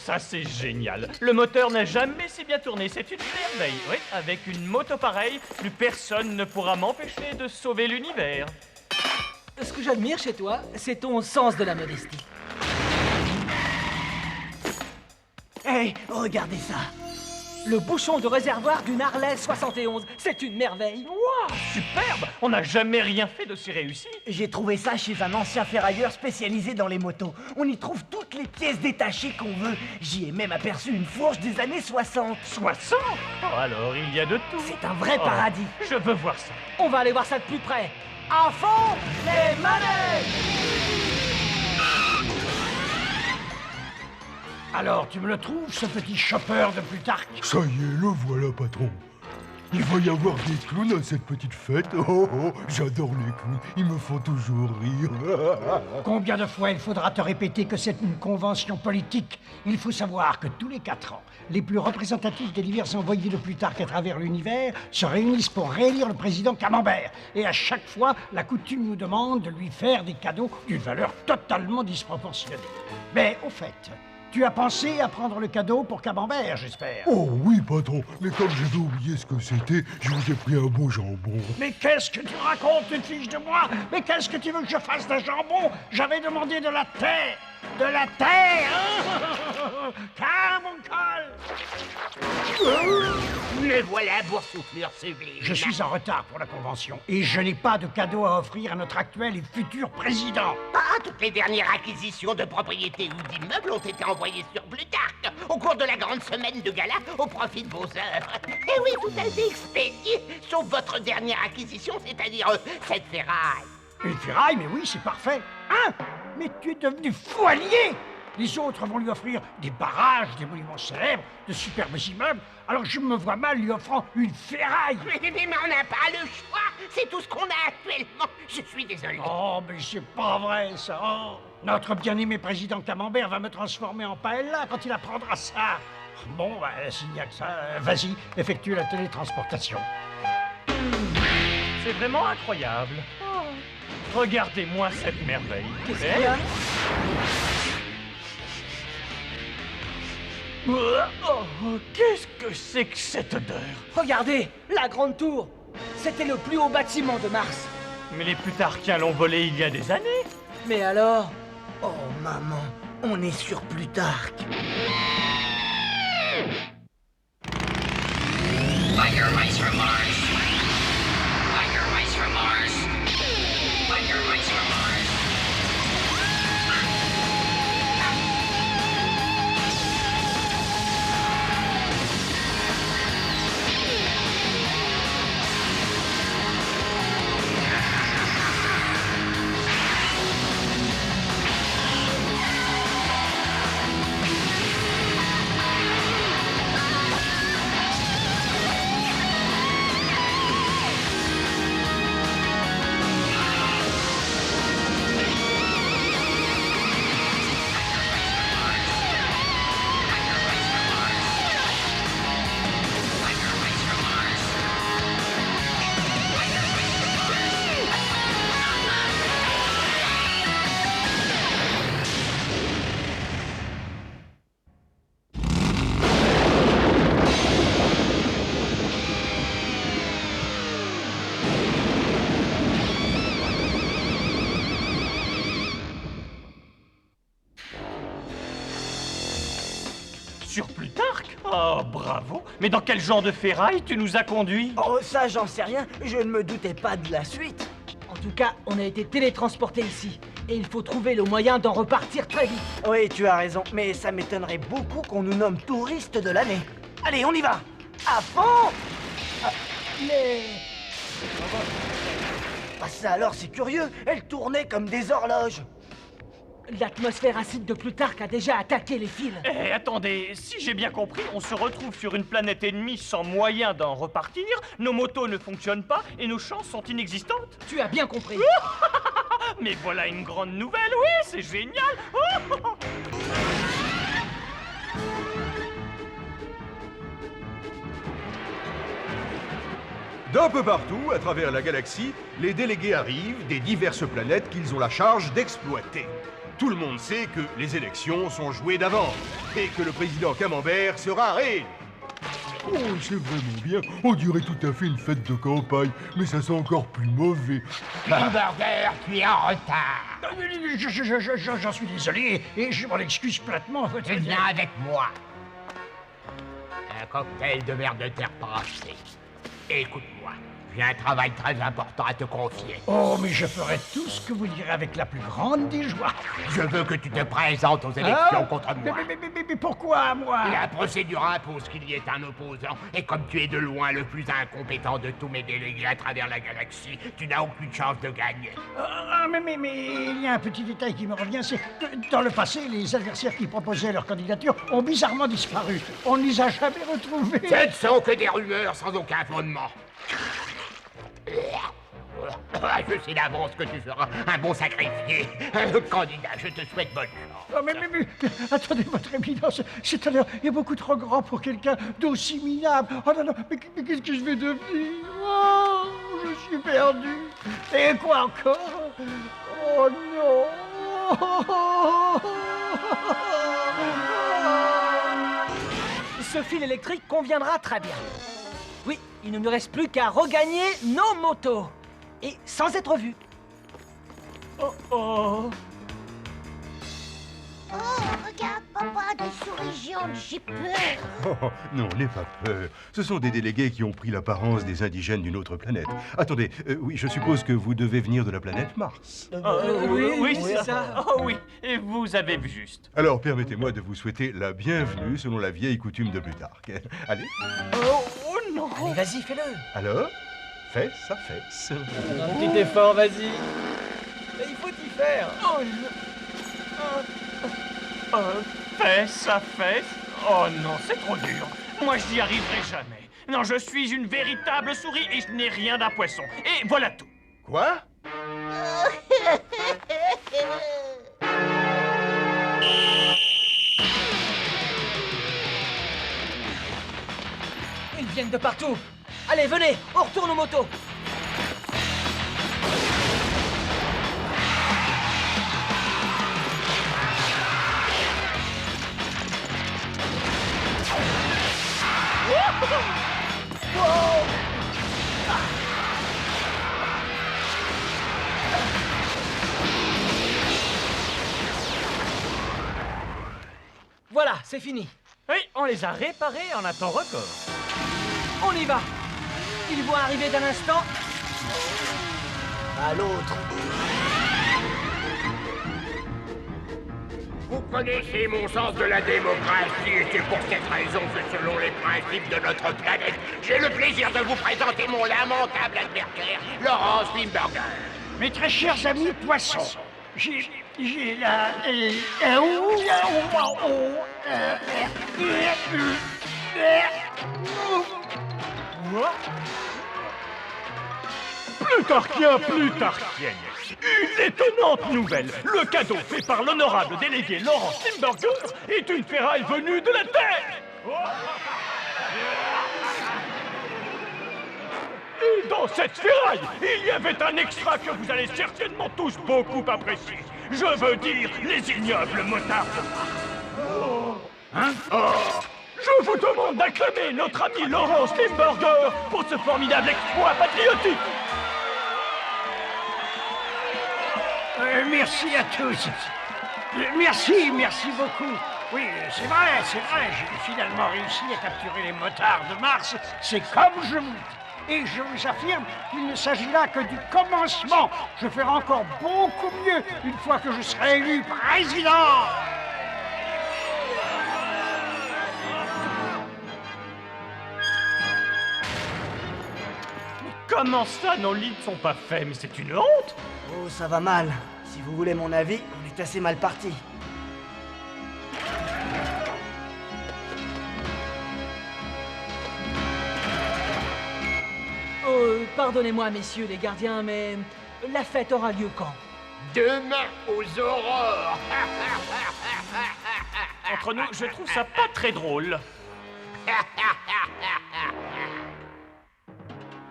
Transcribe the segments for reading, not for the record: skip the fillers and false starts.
ça c'est génial. Le moteur n'a jamais si bien tourné, c'est une merveille. Oui, avec une moto pareille, plus personne ne pourra m'empêcher de sauver l'univers. Ce que j'admire chez toi, c'est ton sens de la modestie. Hey, regardez ça. Le bouchon de réservoir d'une Harley 71, c'est une merveille. Waouh, superbe! On n'a jamais rien fait d'aussi réussi. J'ai trouvé ça chez un ancien ferrailleur spécialisé dans les motos. On y trouve toutes les pièces détachées qu'on veut. J'y ai même aperçu une fourche des années 60. 60? Oh, alors il y a de tout. C'est un vrai paradis. Je veux voir ça. On va aller voir ça de plus près. À fond, les manettes! Alors, tu me le trouves, ce petit chopper de Plutarque? Ça y est, le voilà, patron. Il va y avoir des clowns à cette petite fête. Oh, oh, j'adore les clowns, ils me font toujours rire. Combien de fois il faudra te répéter que c'est une convention politique? Il faut savoir que tous les 4 ans, les plus représentatifs des divers envoyés de Plutarque à travers l'univers se réunissent pour réélire le président Camembert. Et à chaque fois, la coutume nous demande de lui faire des cadeaux d'une valeur totalement disproportionnée. Mais au fait, tu as pensé à prendre le cadeau pour Camembert, j'espère? Oh oui, patron, mais comme j'avais oublié ce que c'était, je vous ai pris un beau jambon. Mais qu'est-ce que tu racontes, tu te fiches de moi? Mais qu'est-ce que tu veux que je fasse d'un jambon? J'avais demandé de la terre! De la terre, hein? Carboncal! Le voilà, boursouflure sublime. Je suis en retard pour la convention et je n'ai pas de cadeau à offrir à notre actuel et futur président. Ah, toutes les dernières acquisitions de propriétés ou d'immeubles ont été envoyées sur Plutarque au cours de la grande semaine de gala au profit de vos œuvres. Et oui, tout a été expédié, sauf votre dernière acquisition, c'est-à-dire cette ferraille. Une ferraille, mais oui, c'est parfait. Hein? Mais tu es devenu fou allié! Les autres vont lui offrir des barrages, des monuments célèbres, de superbes immeubles, alors je me vois mal lui offrant une ferraille. Mais on n'a pas le choix, c'est tout ce qu'on a actuellement. Je suis désolé. Oh, mais c'est pas vrai, ça. Oh. Notre bien-aimé président Camembert va me transformer en paella quand il apprendra ça. Bon, bah, s'il n'y a que ça, vas-y, effectue la télétransportation. C'est vraiment incroyable. Regardez-moi cette merveille. Qu'est-ce qu'il y a? Oh, qu'est-ce que c'est que cette odeur? Regardez, la grande tour. C'était le plus haut bâtiment de Mars. Mais les Plutarquiens l'ont volé il y a des années. Mais alors? Oh maman, on est sur Plutarque. Biker Mice from Mars. Biker Mice from Mars. Biker Mice from Mars. Sur Plutarque? Oh, bravo! Mais dans quel genre de ferraille tu nous as conduits? Oh ça, j'en sais rien, je ne me doutais pas de la suite. En tout cas, on a été télétransportés ici. Et il faut trouver le moyen d'en repartir très vite. Oui, tu as raison, mais ça m'étonnerait beaucoup qu'on nous nomme touristes de l'année. Allez, on y va! À fond! Mais... Ah, ça alors, c'est curieux, elles tournaient comme des horloges. l'atmosphère acide de Plutarque a déjà attaqué les fils. Eh, attendez, si j'ai bien compris, on se retrouve sur une planète ennemie sans moyen d'en repartir, nos motos ne fonctionnent pas et nos chances sont inexistantes. Tu as bien compris. Mais voilà une grande nouvelle, oui, c'est génial. D'un peu partout, à travers la galaxie, les délégués arrivent des diverses planètes qu'ils ont la charge d'exploiter. tout le monde sait que les élections sont jouées d'avance et que le président Camembert sera réélu. Oh, c'est vraiment bien. On dirait tout à fait une fête de campagne, mais ça sent encore plus mauvais. Limburger, tu es en retard. J'en suis désolé et je m'en excuse platement. Tu viens avec moi. Un cocktail de verre de terre brassé. Écoute-moi, j'ai un travail très important à te confier. Oh, mais je ferai tout ce que vous direz avec la plus grande des joies. Je veux que tu te présentes aux élections contre moi. Mais pourquoi, moi? La procédure impose qu'il y ait un opposant, et comme tu es de loin le plus incompétent de tous mes délégués à travers la galaxie, tu n'as aucune chance de gagner. Mais il y a un petit détail qui me revient, c'est que dans le passé, les adversaires qui proposaient leur candidature ont bizarrement disparu. On ne les a jamais retrouvés. Ce ne sont que des rumeurs sans aucun fondement. Je sais d'avance que tu seras un bon sacrifié. Candidat, je te souhaite bonne chance. Oh, mais attendez, votre éminence, cet honneur est beaucoup trop grand pour quelqu'un d'aussi minable. Oh non, mais qu'est-ce que je vais devenir? Oh, je suis perdu. Et quoi encore? Oh non. Ce fil électrique conviendra très bien. Oui, il ne me reste plus qu'à regagner nos motos. Et sans être vu. Oh oh. Oh, regarde, papa, des souris géantes, j'ai peur. Oh, non, n'aie pas peur. Ce sont des délégués qui ont pris l'apparence des indigènes d'une autre planète. Attendez, oui, je suppose que vous devez venir de la planète Mars. Oui, c'est ça. Oh oui, et vous avez vu juste. Alors, permettez-moi de vous souhaiter la bienvenue selon la vieille coutume de Plutarque. Allez. Oh non. Allez, vas-y, fais-le. Alors, fesse à fesse. Un petit effort, vas-y. Il faut y faire. Fesse à fesse. Oh non, c'est trop dur. Moi, je n'y arriverai jamais. Non, je suis une véritable souris et je n'ai rien d'un poisson. Et voilà tout. Quoi? Ils viennent de partout. Allez, venez, on retourne aux motos. Voilà, c'est fini. Oui, on les a réparés en un temps record. On y va. Ils vont arriver d'un instant à l'autre. Vous connaissez mon sens de la démocratie et c'est pour cette raison que selon les principes de notre planète, j'ai le plaisir de vous présenter mon lamentable adversaire, Laurence Limburger. Mes très chers amis poissons, j'ai la... Plutarchienne. Une étonnante nouvelle. Le cadeau fait par l'honorable délégué Laurence Limburger est une ferraille venue de la Terre. Et dans cette ferraille, il y avait un extra que vous allez certainement tous beaucoup apprécier. Je veux dire les ignobles motards. Je vous demande d'acclamer notre ami Laurence Limburger pour ce formidable exploit patriotique. Merci à tous. Merci beaucoup. Oui, c'est vrai, j'ai finalement réussi à capturer les motards de Mars. C'est comme je vous dis. Et je vous affirme qu'il ne s'agit là que du commencement. Je ferai encore beaucoup mieux une fois que je serai élu président. Comment ça, nos lits ne sont pas faits? Mais c'est une honte! Oh, ça va mal. Si vous voulez mon avis, on est assez mal parti. Pardonnez-moi, messieurs les gardiens, mais la fête aura lieu quand? Demain aux aurores. Entre nous, je trouve ça pas très drôle.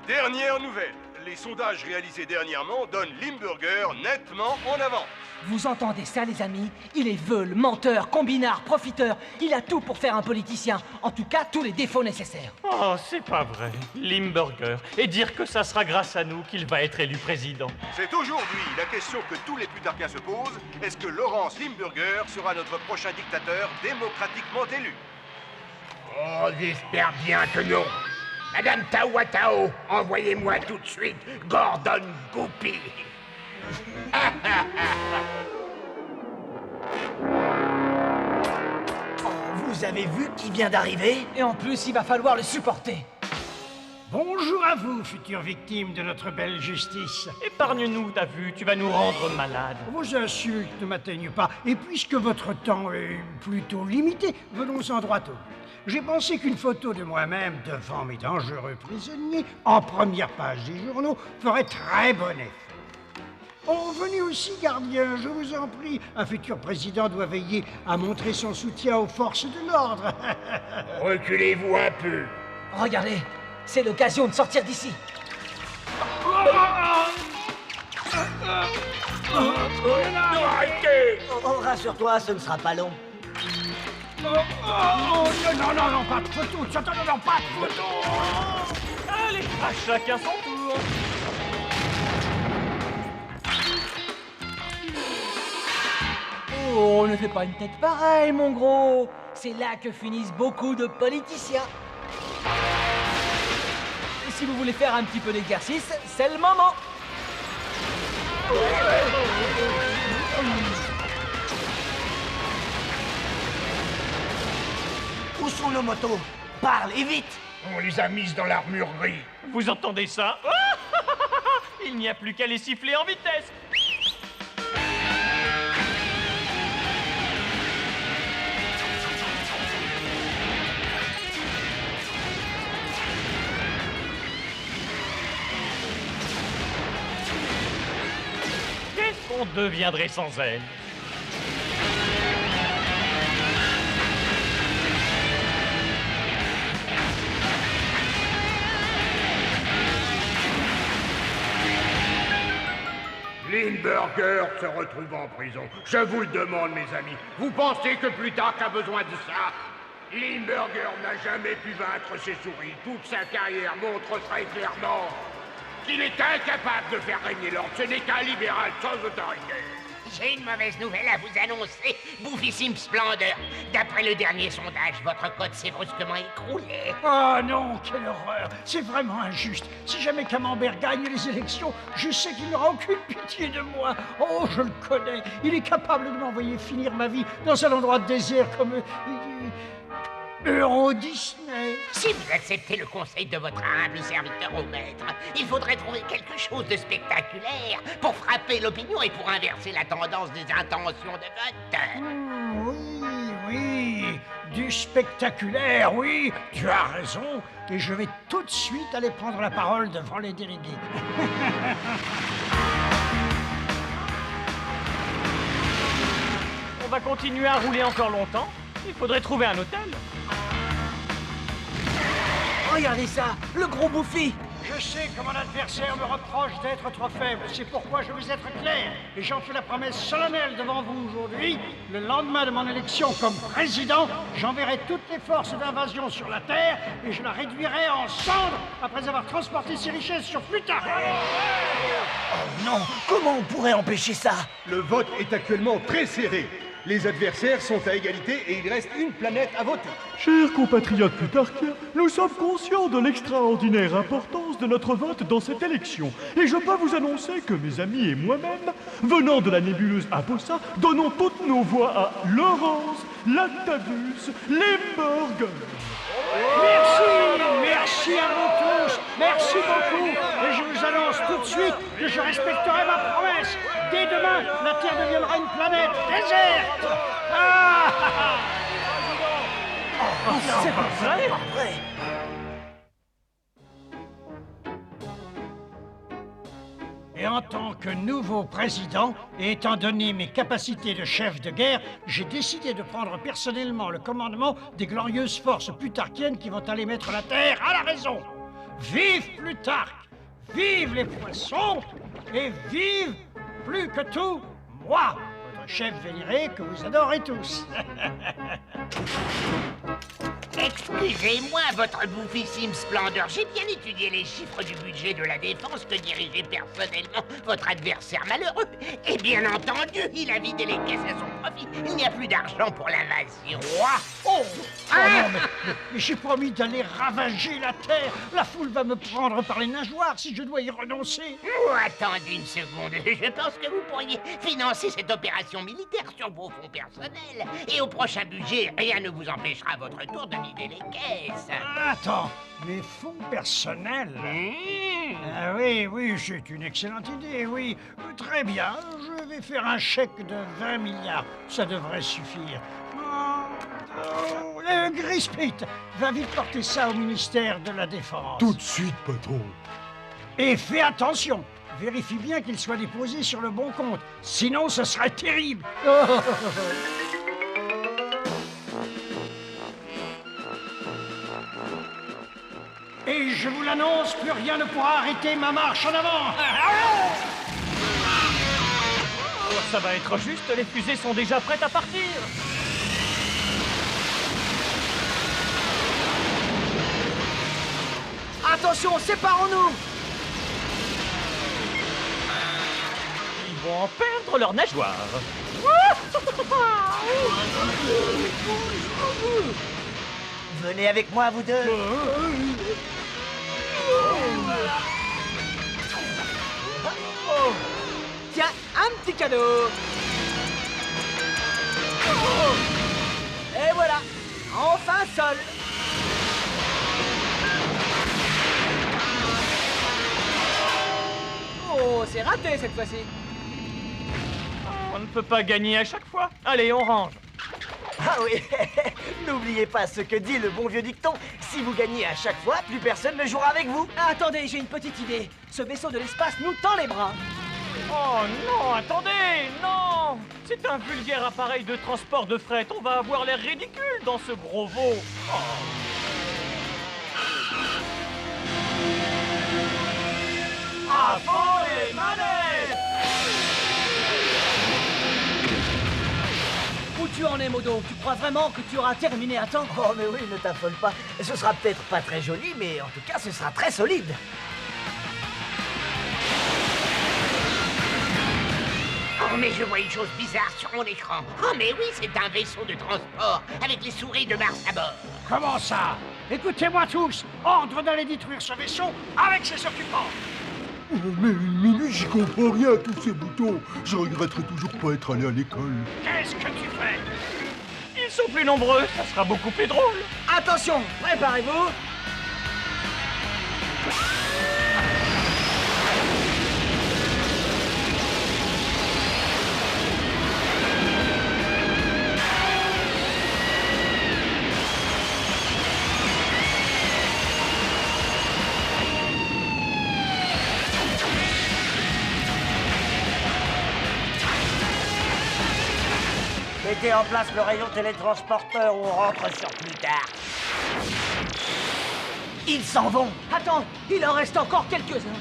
Dernière nouvelle. Les sondages réalisés dernièrement donnent Limburger nettement en avance. Vous entendez ça, les amis? Il est veule, menteur, combinard, profiteur. Il a tout pour faire un politicien. En tout cas, tous les défauts nécessaires. Oh, c'est pas vrai. Limburger. Et dire que ça sera grâce à nous qu'il va être élu président. C'est aujourd'hui la question que tous les Plutarchiens se posent. Est-ce que Laurence Limburger sera notre prochain dictateur démocratiquement élu? Oh, j'espère bien que non. Madame Tawatao, envoyez-moi tout de suite Gordon Goupy. Vous avez vu qui vient d'arriver? Et en plus, il va falloir le supporter. Bonjour à vous, futures victimes de notre belle justice. Épargne-nous, t'as vu, tu vas nous rendre malades. Vos insultes ne m'atteignent pas, et puisque votre temps est plutôt limité, venons-en droit au but. J'ai pensé qu'une photo de moi-même devant mes dangereux prisonniers, en première page des journaux, ferait très bon effet. Oh, venez aussi, gardien, je vous en prie. Un futur président doit veiller à montrer son soutien aux forces de l'ordre. Reculez-vous un peu. Regardez, c'est l'occasion de sortir d'ici. Arrêtez! Oh, rassure-toi, ce ne sera pas long. Non, pas de photo, non, pas de photo. Allez, à chacun son tour. Oh, ne fais pas une tête pareille, mon gros. C'est là que finissent beaucoup de politiciens. Et si vous voulez faire un petit peu d'exercice, c'est le moment. Où sont nos motos? Parle, et vite! On les a mises dans l'armurerie. Vous entendez ça? Il n'y a plus qu'à les siffler en vitesse. Qu'est-ce qu'on deviendrait sans elle? Limburger se retrouve en prison. Je vous le demande, mes amis. Vous pensez que Plutarque a besoin de ça? Limburger n'a jamais pu vaincre ses souris. Toute sa carrière montre très clairement qu'il est incapable de faire régner l'ordre. Ce n'est qu'un libéral sans autorité. J'ai une mauvaise nouvelle à vous annoncer, boufissime splendeur. D'après le dernier sondage, votre cote s'est brusquement écroulée. Oh non, quelle horreur! C'est vraiment injuste. Si jamais Camembert gagne les élections, je sais qu'il n'aura aucune pitié de moi. Oh, je le connais. Il est capable de m'envoyer finir ma vie dans un endroit désert comme Euro Disney. Si vous acceptez le conseil de votre humble serviteur au maître, il faudrait trouver quelque chose de spectaculaire pour frapper l'opinion et pour inverser la tendance des intentions de vote. Oui, du spectaculaire, oui, tu as raison. Et je vais tout de suite aller prendre la parole devant les délégués. On va continuer à rouler encore longtemps. Il faudrait trouver un hôtel. Regardez ça, le gros bouffi. Je sais que mon adversaire me reproche d'être trop faible. C'est pourquoi je veux être clair. Et j'en fais la promesse solennelle devant vous aujourd'hui. Le lendemain de mon élection comme président, j'enverrai toutes les forces d'invasion sur la Terre et je la réduirai en cendres après avoir transporté ses richesses sur Plutarque. Oh non, comment on pourrait empêcher ça? Le vote est actuellement très serré. Les adversaires sont à égalité et il reste une planète à voter. Chers compatriotes plutarchiens, nous sommes conscients de l'extraordinaire importance de notre vote dans cette élection. Et je peux vous annoncer que mes amis et moi-même, venant de la nébuleuse Apossa, donnons toutes nos voix à Laurence Lactavius Limburger. Merci à vous tous, merci beaucoup. Et je vous annonce tout de suite que je respecterai ma promesse. Dès demain, la Terre deviendra une planète déserte. C'est pas vrai. Et en tant que nouveau président, et étant donné mes capacités de chef de guerre, j'ai décidé de prendre personnellement le commandement des glorieuses forces plutarchiennes qui vont aller mettre la Terre à la raison. Vive Plutarque! Vive les poissons! Et vive, plus que tout, moi! chef vénéré que vous adorez tous. Excusez-moi, votre bouffissime splendeur, j'ai bien étudié les chiffres du budget de la défense que dirigeait personnellement votre adversaire malheureux. Et bien entendu, il a vidé les caisses à son profit. Il n'y a plus d'argent pour l'invasion. Oh non, mais j'ai promis d'aller ravager la terre. La foule va me prendre par les nageoires si je dois y renoncer. Oh, attendez une seconde. Je pense que vous pourriez financer cette opération militaire sur vos fonds personnels. Et au prochain budget, rien ne vous empêchera à votre tour de vider les caisses. Attends, les fonds personnels? Ah oui, c'est une excellente idée, oui. Très bien, je vais faire un chèque de 20 milliards. Ça devrait suffire. Grispit, va vite porter ça au ministère de la Défense. Tout de suite, patron. Et fais attention, vérifie bien qu'il soit déposé sur le bon compte. Sinon, ce serait terrible. Et je vous l'annonce, plus rien ne pourra arrêter ma marche en avant. Oh, ça va être juste, les fusées sont déjà prêtes à partir. Attention, séparons-nous! Ils vont en perdre leur nageoire. Venez avec moi, vous deux. Oh. Tiens, un petit cadeau! Oh. Et voilà! Enfin seul! Oh, c'est raté cette fois-ci! On ne peut pas gagner à chaque fois. Allez, on range. Ah oui, n'oubliez pas ce que dit le bon vieux dicton. Si vous gagnez à chaque fois, plus personne ne jouera avec vous. Attendez, j'ai une petite idée. Ce vaisseau de l'espace nous tend les bras. Oh non, attendez, non! C'est un vulgaire appareil de transport de fret. On va avoir l'air ridicule dans ce gros veau. Oh. À fond les manettes! Où tu en es, Modo? Tu crois vraiment que tu auras terminé à temps? Oh mais oui, ne t'affole pas. Ce sera peut-être pas très joli, mais en tout cas, ce sera très solide. Oh, mais je vois une chose bizarre sur mon écran. Oh, mais oui, c'est un vaisseau de transport avec les souris de Mars à bord. Comment ça? Écoutez-moi tous. Ordre d'aller détruire ce vaisseau avec ses occupants. Mais j'y comprends rien à tous ces boutons. Je regretterai toujours pas être allé à l'école. Qu'est-ce que tu fais? Ils sont plus nombreux, ça sera beaucoup plus drôle. Attention, préparez-vous. Mettez en place le rayon télétransporteur ou on rentre sur plus tard. Ils s'en vont. Attends, il en reste encore quelques-uns.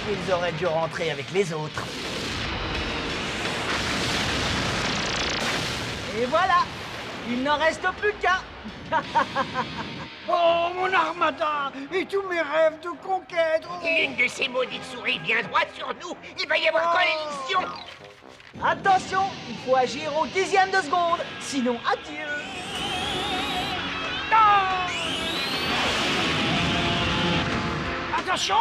Ils auraient dû rentrer avec les autres. Et voilà, il n'en reste plus qu'un. Oh, mon armada et tous mes rêves de conquête. Oh. L'une de ces maudites souris vient droit sur nous. Il va y avoir collision. Attention, il faut agir au 10e de seconde, sinon adieu. Attention!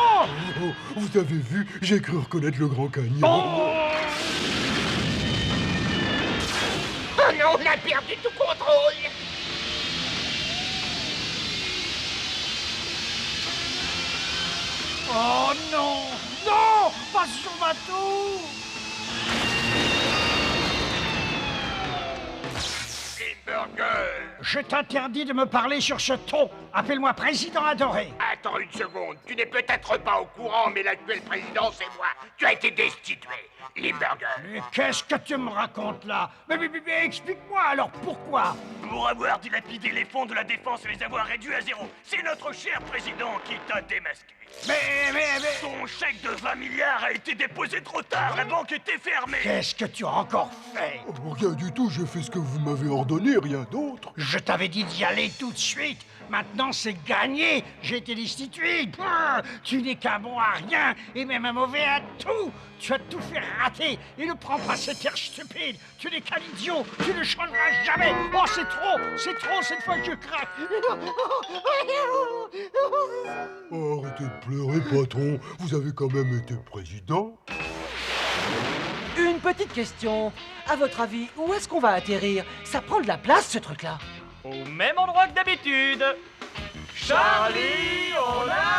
Oh, vous avez vu, j'ai cru reconnaître le Grand Canyon. Oh. Oh non, on a perdu tout contrôle. Oh non! Non! Pas sur ma tour! Limburger! Je t'interdis de me parler sur ce ton. Appelle-moi président adoré. Attends une seconde, tu n'es peut-être pas au courant, mais l'actuel président, c'est moi. Tu as été destitué, Limburger. Mais qu'est-ce que tu me racontes là? Mais explique-moi alors pourquoi? Pour avoir dilapidé les fonds de la défense et les avoir réduits à zéro, c'est notre cher président qui t'a démasqué. Mais... Ton chèque de 20 milliards a été déposé trop tard, la banque était fermée. Qu'est-ce que tu as encore fait? Oh, rien du tout, j'ai fait ce que vous m'avez ordonné, rien d'autre. Je t'avais dit d'y aller tout de suite. Maintenant, c'est gagné. J'ai été destitué. Tu n'es qu'un bon à rien et même un mauvais à tout. Tu as tout fait rater et ne prends pas cet air stupide. Tu n'es qu'un idiot. Tu ne changeras jamais. Oh, c'est trop cette fois je craque. Oh, arrêtez de pleurer, patron. Vous avez quand même été président. Une petite question. À votre avis, où est-ce qu'on va atterrir? Ça prend de la place, ce truc-là. Au même endroit que d'habitude. Charlie, on a